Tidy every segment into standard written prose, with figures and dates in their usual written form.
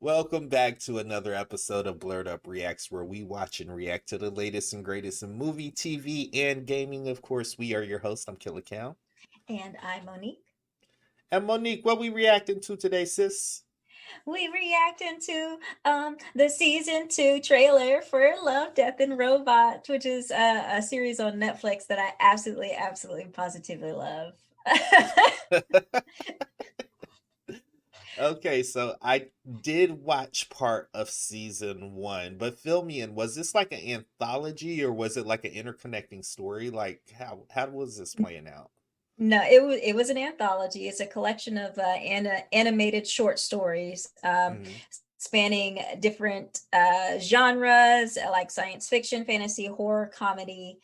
Welcome back to another episode of Blerd Up Reacts, where we watch and react to the latest and greatest in movie, TV, and gaming. Of course, we are your host. I'm Killer Cal. And I'm Monique. And Monique, what we reacting to today, sis? We reacting to the season 2 trailer for Love, Death, and Robots, which is a series on Netflix that I absolutely, positively love. Okay, so I did watch part of season one, but fill me in. Was this like an anthology or was it like an interconnecting story? Like how was this playing out? No, it was an anthology. It's a collection of animated short stories, Mm-hmm. spanning different genres like science fiction, fantasy, horror, comedy,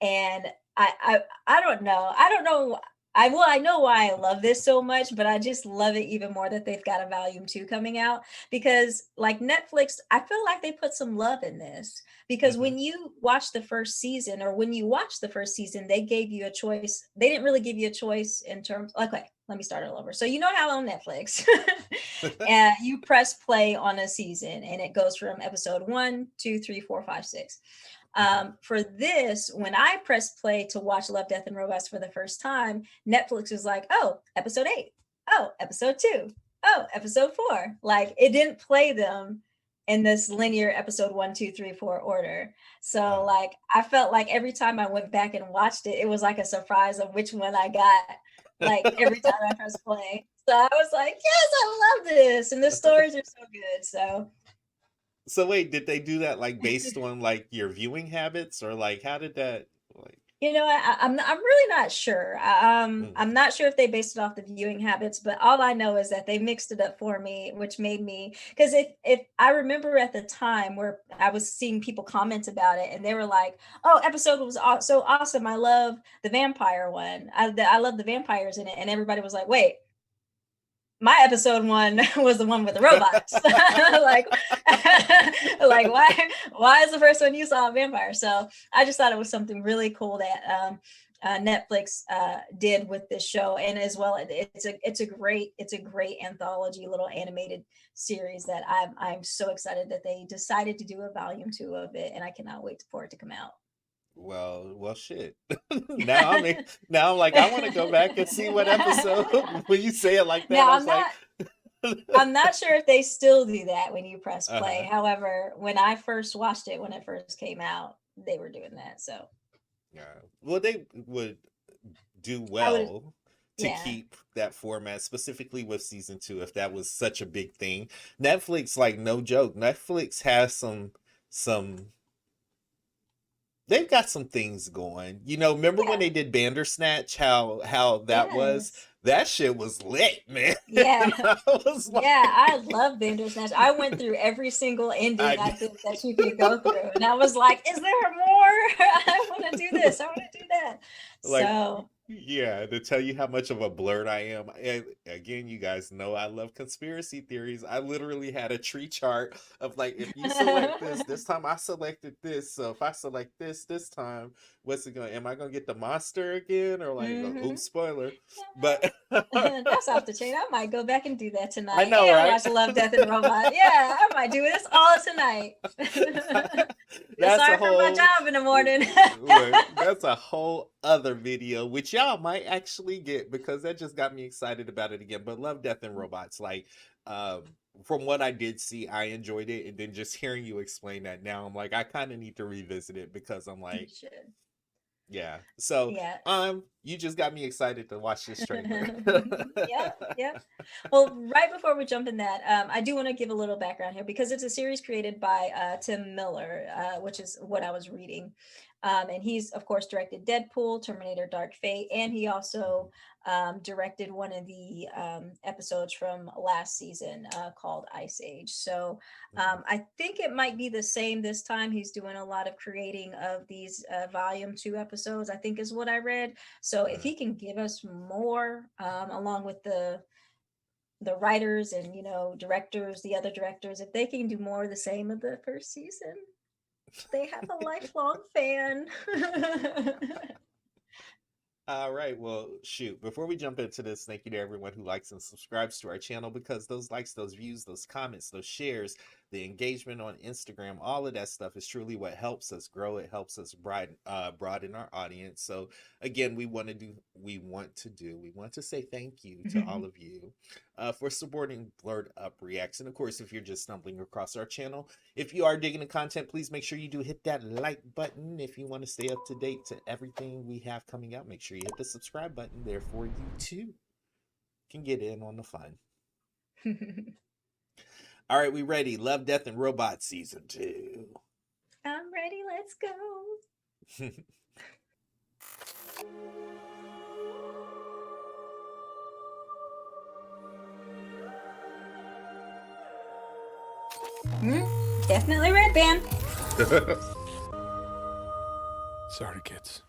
and I don't know. I don't know. I know why I love this so much, but I just love it even more that they've got a volume 2 coming out because like Netflix, I feel like they put some love in this because Mm-hmm. when you watch the first season or when you watch the first season, they gave you a choice. They didn't really give you a choice in terms okay, let me start all over. So you know how on Netflix and you press play on a season and it goes from episode one, two, three, four, five, six. Mm-hmm. For this, when I pressed play to watch Love, Death, and Robots for the first time, Netflix was like, oh, episode eight. Oh, episode two. Oh, episode four. Like it didn't play them in this linear episode one, two, three, four order. So Uh, like I felt like every time I went back and watched it, it was like a surprise of which one I got. Like every time I press play. So I was like, yes, I love this. And the stories are so good. So So wait, did they do that like based on like your viewing habits or like how did that like I'm really not sure. mm, I'm not sure if they based it off the viewing habits, but all I know is that they mixed it up for me, which made me because if I remember at the time where I was seeing people comment about it, and they were like, "Oh, episode was so awesome! I love the vampire one. I love the vampires in it," and everybody was like, "Wait, my episode one was the one with the robots. like like why is the first one you saw a vampire?" So I just thought it was something really cool that Netflix did with this show, and as well it's a great anthology little animated series that I'm so excited that they decided to do a volume 2 of it, and I cannot wait for it to come out. well shit. Now now I'm like I want to go back and see what episode when you say it like that Now I was like I'm not sure if they still do that when you press play. uh-huh. However, when I first watched it when it first came out, they were doing that. So Yeah. Well, they would do I would, well to yeah, keep that format specifically with season 2 if that was such a big thing. Netflix like no joke. Netflix has some they've got some things going. You know, remember when yeah, they did Bandersnatch? How that was? yes, That shit was lit, man. yeah, And I was yeah. like, I love Bandersnatch. I went through every single ending I I think that you could go through, and I was like, "Is there more? I want to do this. I want to do that." like So yeah, to tell you how much of a blurred I am. And again, you guys know I love conspiracy theories. I literally had a tree chart of like, if you select this time I selected this. So if I select this time, what's it going? Am I going to get the monster again, or like, hmm oops, spoiler? But That's off the chain. I might go back and do that I tonight know, and right? watch Love, Death, and Robot. Yeah, I might do this all tonight. Feel That's a sorry for my whole job in the morning. look. That's a whole other video, which y'all might actually get because that just got me excited about it again. But Love, Death, and Robots, like, um, from what I did see, I enjoyed it, and then just hearing you explain that now, I'm like, I kind of need to revisit it because I'm You like, should. yeah. So, Yeah. you just got me excited to watch this trailer. Yeah, yeah. Well, right before we jump in that, I do want to give a little background here because it's a series created by Tim Miller, which is what I was reading. And he's, of course, directed Deadpool, Terminator, Dark Fate, and he also directed one of the episodes from last season called Ice Age. So Mhm. I think it might be the same this time. He's doing a lot of creating of these volume 2 episodes, I think is what I read. So if Uh, he can give us more, along with the writers and directors, the other directors, if they can do more of the same of the first season, they have a lifelong fan. All right. Well, shoot. Before we jump into this, thank you to everyone who likes and subscribes to our channel, because those likes, those views, those comments, those shares, the engagement on Instagram, all of that stuff is truly what helps us grow. It helps us broaden our audience. So again, we want to say thank you to all of you for supporting Blerd Up Reacts. And of course, if you're just stumbling across our channel, if you are digging the content, please make sure you do hit that like button. If you want to stay up to date to everything we have coming out, make sure you hit the subscribe button there for you too. Can get in on the fun. All right, we ready? Love, Death, and Robots Season 2. I'm ready. Let's go. Definitely red band. Sorry, kids.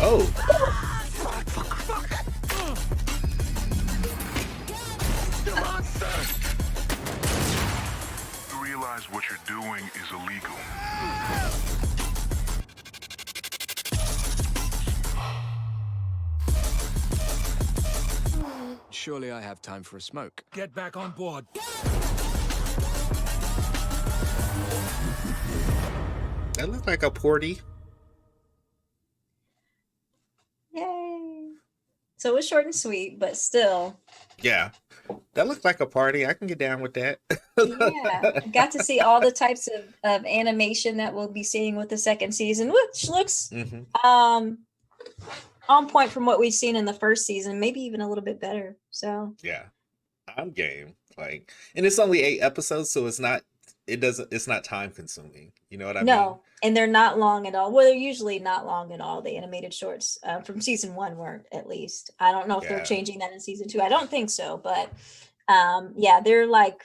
Oh. You realize what you're doing is illegal. Surely I have time for a smoke. Get back on board. That looks like a porty. Yay. So it was short and sweet, but still. Yeah. That looked like a party. I can get down with that. Yeah. Got to see all the types of animation that we'll be seeing with the second season, which looks on point from what we've seen in the first season, maybe even a little bit better. So yeah, I'm game. Like, and it's only 8 episodes, so it's not time consuming. You know what I mean? no, and they're not long at all. Well, they're usually not long at all. The animated shorts from season 1 weren't, at least. I don't know if they're Yeah. changing that in season 2. I don't think so, but yeah, they're like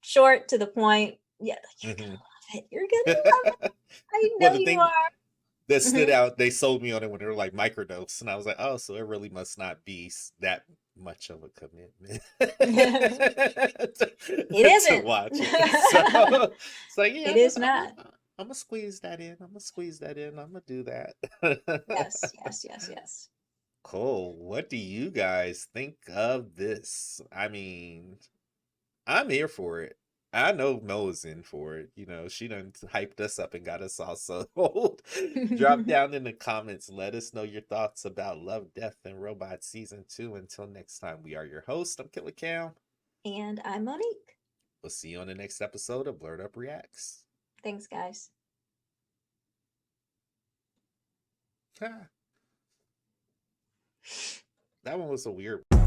short to the point. Yeah, you're gonna love it. You're gonna love it. I know Well, the you thing are. that stood out, they sold me on it when they were like microdose, and I was like, oh, so it really must not be that much of a commitment It to isn't. watch it. So yeah, It is not. I'm gonna squeeze that in. I'm gonna do that. Yes, yes, yes, yes. Cool. What do you guys think of this? I mean, I'm here for it. I know Noah's in for it. You know, she done hyped us up and got us all sold. Drop down in the comments. Let us know your thoughts about Love, Death, and Robots Season 2. Until next time, we are your host. I'm Killer Cam. And I'm Monique. We'll see you on the next episode of Blerd Up Reacts. Thanks, guys. That one was a weird one.